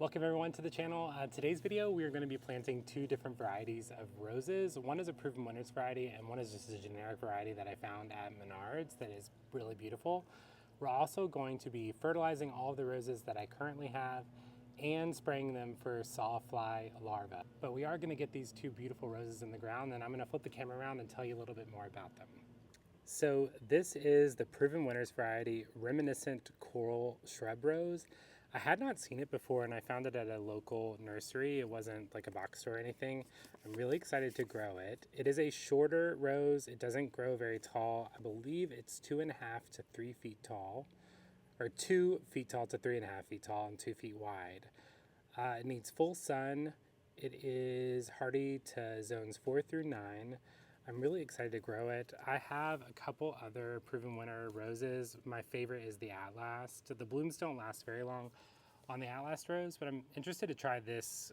Welcome everyone to the channel. Today's video we are going to be planting two different varieties of roses. One is a proven winners variety and one is just a generic variety that I found at Menards that is really beautiful. We're also going to be fertilizing all of the roses that I currently have and spraying them for Sawfly larvae. But we are going to get these two beautiful roses in the ground, and I'm going to flip the camera around and tell you a little bit more about them. So this is the proven winners variety Reminiscent Coral shrub rose. I had not seen it before and I found it at a local nursery. It wasn't like a box store or anything. I'm really excited to grow it. It is a shorter rose. It doesn't grow very tall. I believe it's 2.5 to 3 feet tall, or 2 feet tall to 3.5 feet tall and 2 feet wide. It needs full sun. It is hardy to zones 4 through 9. I'm really excited to grow it. I have a couple other proven winner roses. My favorite is the Atlas. The blooms don't last very long on the Atlas rose, but I'm interested to try this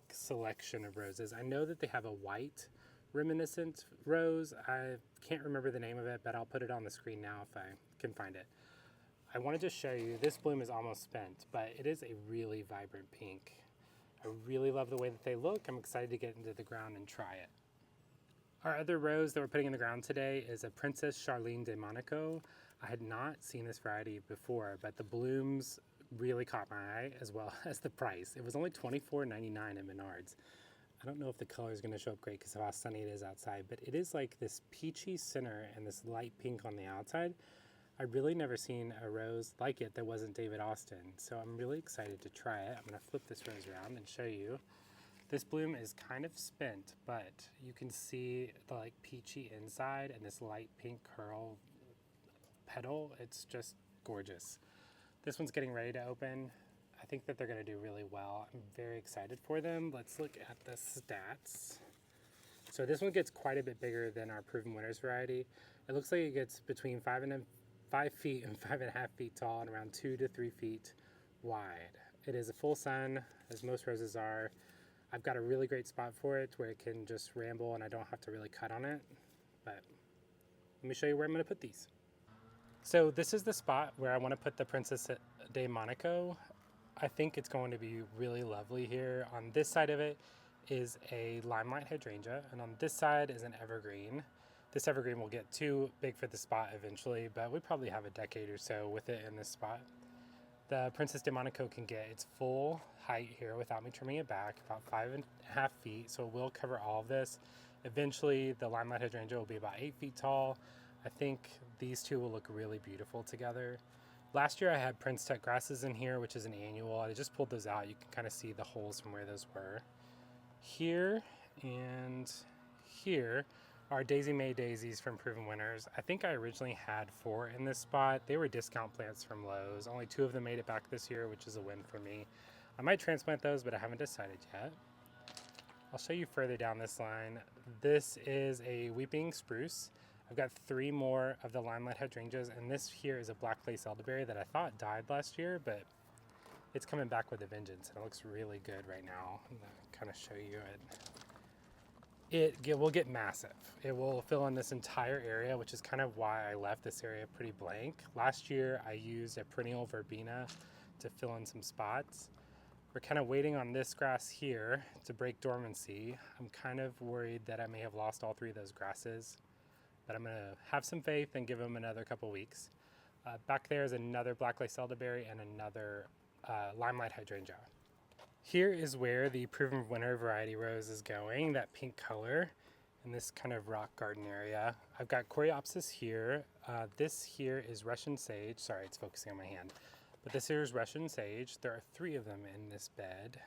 selection of roses. I know that they have a white reminiscent rose. I can't remember the name of it, but I'll put it on the screen now if I can find it. I wanted to show you, this bloom is almost spent, but it is a really vibrant pink. I really love the way that they look. I'm excited to get into the ground and try it. Our other rose that we're putting in the ground today is a Princesse Charlene de Monaco. I had not seen this variety before, but the blooms really caught my eye as well as the price. It was only $24.99 at Menards. I don't know if the color is going to show up great because of how sunny it is outside, but it is like this peachy center and this light pink on the outside. I've really never seen a rose like it that wasn't David Austin, so I'm really excited to try it. I'm going to flip this rose around and show you. This bloom is kind of spent, but you can see the peachy inside and this light pink curl petal. It's just gorgeous. This one's getting ready to open. I think that they're going to do really well. I'm very excited for them. Let's look at the stats. So this one gets quite a bit bigger than our proven winners variety. It looks like it gets between 5 feet and 5.5 feet tall and around 2 to 3 feet wide. It is a full sun, as most roses are. I've got a really great spot for it where it can just ramble and I don't have to really cut on it. But let me show you where I'm going to put these. So this is the spot where I want to put the Princesse de Monaco. I think it's going to be really lovely here. On this side of it is a limelight hydrangea, and on this side is an evergreen. This evergreen will get too big for the spot eventually, but we probably have a decade or so with it in this spot. The Princesse de Monaco can get its full height here without me trimming it back, about 5.5 feet, so it will cover all of this. Eventually, the limelight hydrangea will be about 8 feet tall. I think these two will look really beautiful together. Last year I had Prince Tut grasses in here, which is an annual. I just pulled those out. You can kind of see the holes from where those were. Here and here are Daisy May daisies from Proven Winners. I think I originally had 4 in this spot. They were discount plants from Lowe's. Only 2 of them made it back this year, which is a win for me. I might transplant those, but I haven't decided yet. I'll show you further down this line. This is a weeping spruce. I've got 3 more of the limelight hydrangeas, and this here is a black lace elderberry that I thought died last year, but it's coming back with a vengeance, and it looks really good right now. I'm gonna kind of show you it. It will get massive. It will fill in this entire area, which is kind of why I left this area pretty blank. Last year, I used a perennial verbena to fill in some spots. We're kind of waiting on this grass here to break dormancy. I'm kind of worried that I may have lost all 3 of those grasses, but I'm gonna have some faith and give them another couple weeks. Back there is another black lace elderberry and another limelight hydrangea. Here is where the proven winner variety rose is going, that pink color in this kind of rock garden area. I've got Coreopsis here. This here is Russian sage. Sorry, it's focusing on my hand. But this here is Russian sage. There are 3 of them in this bed.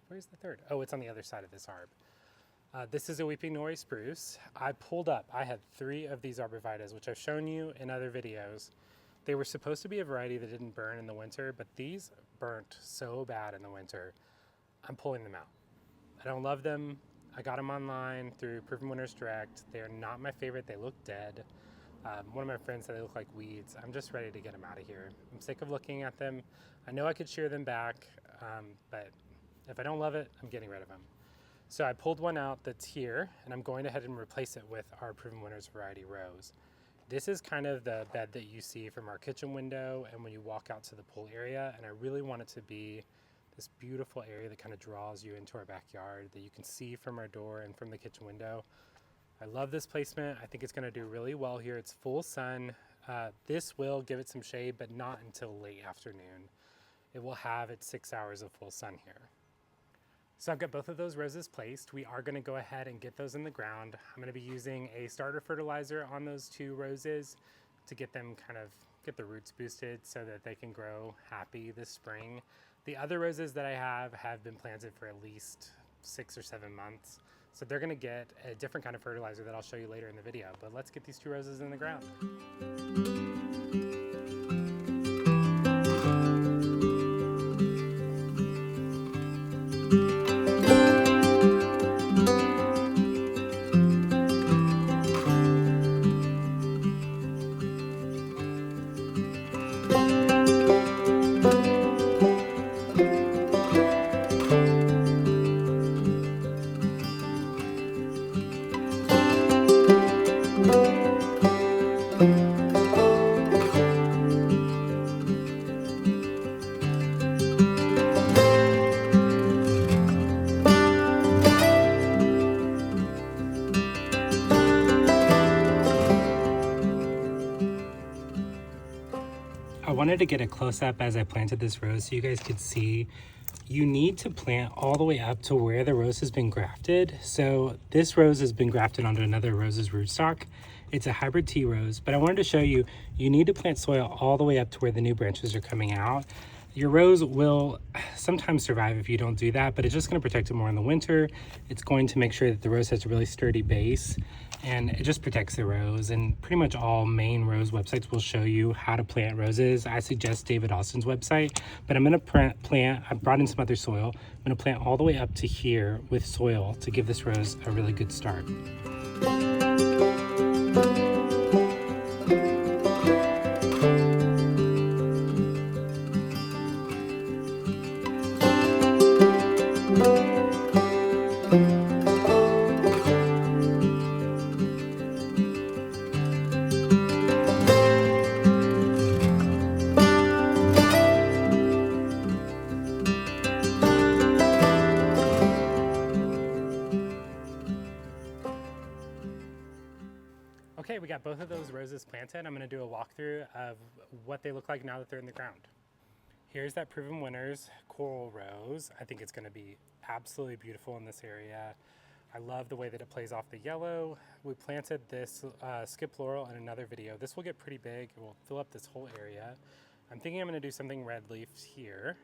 Where's the 3rd? Oh, it's on the other side of this arb. This is a weeping Nori spruce. I pulled up, I had 3 of these arborvitaes, which I've shown you in other videos. They were supposed to be a variety that didn't burn in the winter, but these burnt so bad in the winter, I'm pulling them out. I don't love them. I got them online through Proven Winners Direct. They are not my favorite. They look dead. One of my friends said they look like weeds. I'm just ready to get them out of here. I'm sick of looking at them. I know I could shear them back, but if I don't love it, I'm getting rid of them. So I pulled one out that's here, and I'm going ahead and replace it with our Proven Winners variety rose. This is kind of the bed that you see from our kitchen window and when you walk out to the pool area, and I really want it to be This beautiful area that kind of draws you into our backyard that you can see from our door and from the kitchen window. I love this placement. I think it's going to do really well here. It's full sun. This will give it some shade, but not until late afternoon. It will have its 6 hours of full sun here. So I've got both of those roses placed. We are going to go ahead and get those in the ground. I'm going to be using a starter fertilizer on those 2 roses to get them get the roots boosted so that they can grow happy this spring. The other roses that I have been planted for at least 6 or 7 months. So they're gonna get a different kind of fertilizer that I'll show you later in the video. But let's get these 2 roses in the ground. I wanted to get a close-up as I planted this rose so you guys could see. You need to plant all the way up to where the rose has been grafted. So this rose has been grafted onto another rose's rootstock. It's a hybrid tea rose, but I wanted to show you, you need to plant soil all the way up to where the new branches are coming out. Your rose will sometimes survive if you don't do that, but it's just going to protect it more in the winter. It's going to make sure that the rose has a really sturdy base, and it just protects the rose. And pretty much all main rose websites will show you how to plant roses. I suggest David Austin's website, but I'm going to plant, I brought in some other soil. I'm going to plant all the way up to here with soil to give this rose a really good start. Okay, we got both of those roses planted. I'm going to do a walkthrough of what they look like now that they're in the ground. Here's that Proven Winners coral rose. I think it's going to be absolutely beautiful in this area. I love the way that it plays off the yellow. We planted this skip laurel in another video. This will get pretty big. It will fill up this whole area. I'm thinking I'm going to do something red leafed here.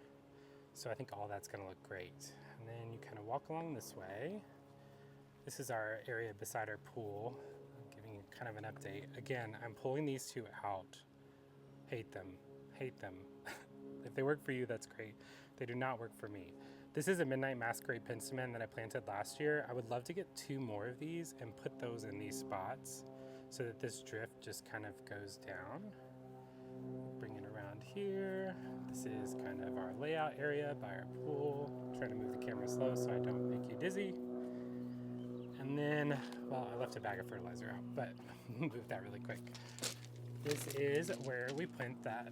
So I think all that's going to look great. And then you kind of walk along this way. This is our area beside our pool. Kind of an update. Again, I'm pulling these 2 out. Hate them. Hate them. If they work for you, that's great. They do not work for me. This is a Midnight Masquerade Penstemon that I planted last year. I would love to get 2 more of these and put those in these spots so that this drift just kind of goes down. Bring it around here. This is kind of our layout area by our pool. I'm trying to move the camera slow so I don't make you dizzy. And then, well, I left a bag of fertilizer out, but move that really quick. This is where we plant that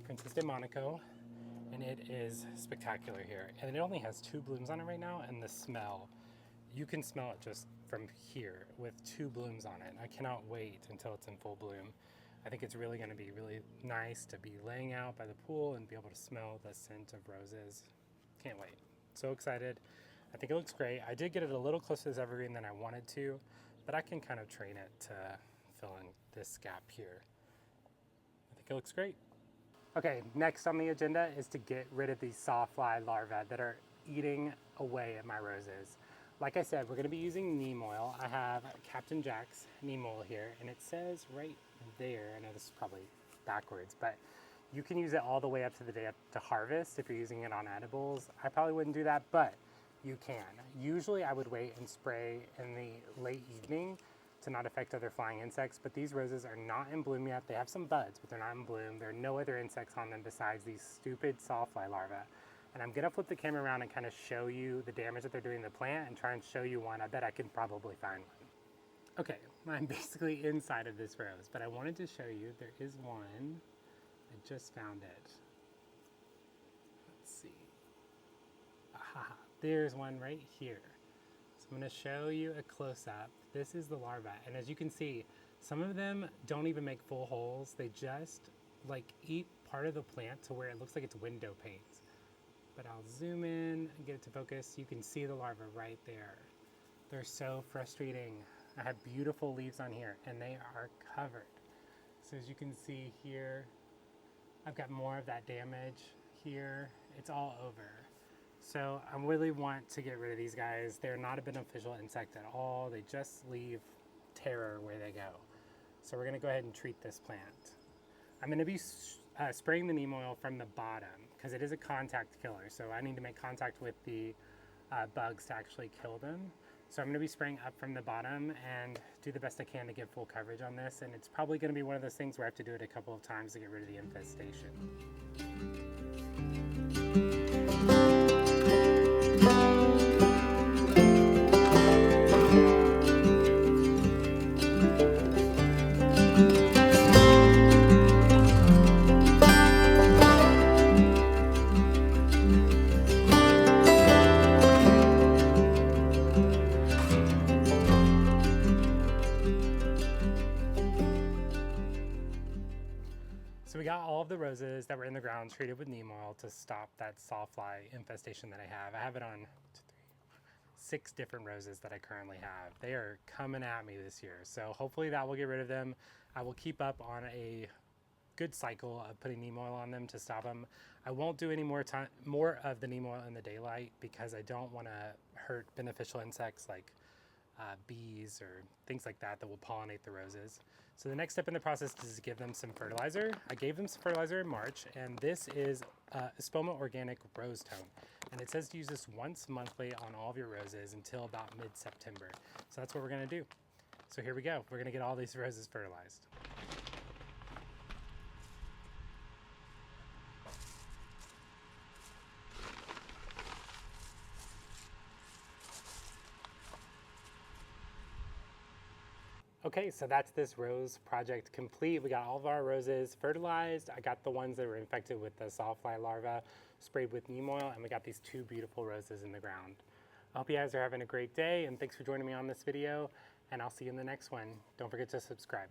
Princesse de Monaco, and it is spectacular here. And it only has 2 blooms on it right now, and the smell, you can smell it just from here with 2 blooms on it. I cannot wait until it's in full bloom. I think it's really going to be really nice to be laying out by the pool and be able to smell the scent of roses. Can't wait. So excited. I think it looks great. I did get it a little closer to this evergreen than I wanted to, but I can kind of train it to fill in this gap here. I think it looks great. Okay, next on the agenda is to get rid of these Sawfly larvae that are eating away at my roses. Like I said, we're going to be using neem oil. I have Captain Jack's neem oil here, and it says right there, I know this is probably backwards, but you can use it all the way up to the day up to harvest if you're using it on edibles. I probably wouldn't do that, but you can. Usually I would wait and spray in the late evening to not affect other flying insects, but these roses are not in bloom yet. They have some buds, but they're not in bloom. There are no other insects on them besides these stupid Sawfly larvae. And I'm gonna flip the camera around and kind of show you the damage that they're doing to the plant and try and show you one. I bet I can probably find one. Okay, I'm basically inside of this rose, but I wanted to show you there is one. I just found it. Let's see. There's one right here. So I'm going to show you a close-up. This is the larva, and as you can see, some of them don't even make full holes. They just like eat part of the plant to where it looks like it's window panes. But I'll zoom in and get it to focus. You can see the larva right there. They're so frustrating. I have beautiful leaves on here, and they are covered. So as you can see here, I've got more of that damage here. It's all over. So I really want to get rid of these guys. They're not a beneficial insect at all. They just leave terror where they go. So we're gonna go ahead and treat this plant. I'm gonna be spraying the neem oil from the bottom because it is a contact killer. So I need to make contact with the bugs to actually kill them. So I'm gonna be spraying up from the bottom and do the best I can to get full coverage on this. And it's probably gonna be one of those things where I have to do it a couple of times to get rid of the infestation. So we got all of the roses that were in the ground treated with neem oil to stop that sawfly infestation that I have. I have it on 6 different roses that I currently have. They are coming at me this year. So hopefully that will get rid of them. I will keep up on a good cycle of putting neem oil on them to stop them. I won't do any more of the neem oil in the daylight because I don't want to hurt beneficial insects like bees or things like that that will pollinate the roses. So the next step in the process is to give them some fertilizer. I gave them some fertilizer in March, and this is Espoma Organic Rose Tone. And it says to use this once monthly on all of your roses until about mid-September. So that's what we're gonna do. So here we go. We're gonna get all these roses fertilized. Okay, so that's this rose project complete. We got all of our roses fertilized. I got the ones that were infected with the sawfly larva sprayed with neem oil, and we got these 2 beautiful roses in the ground. I hope you guys are having a great day, and thanks for joining me on this video, and I'll see you in the next one. Don't forget to subscribe.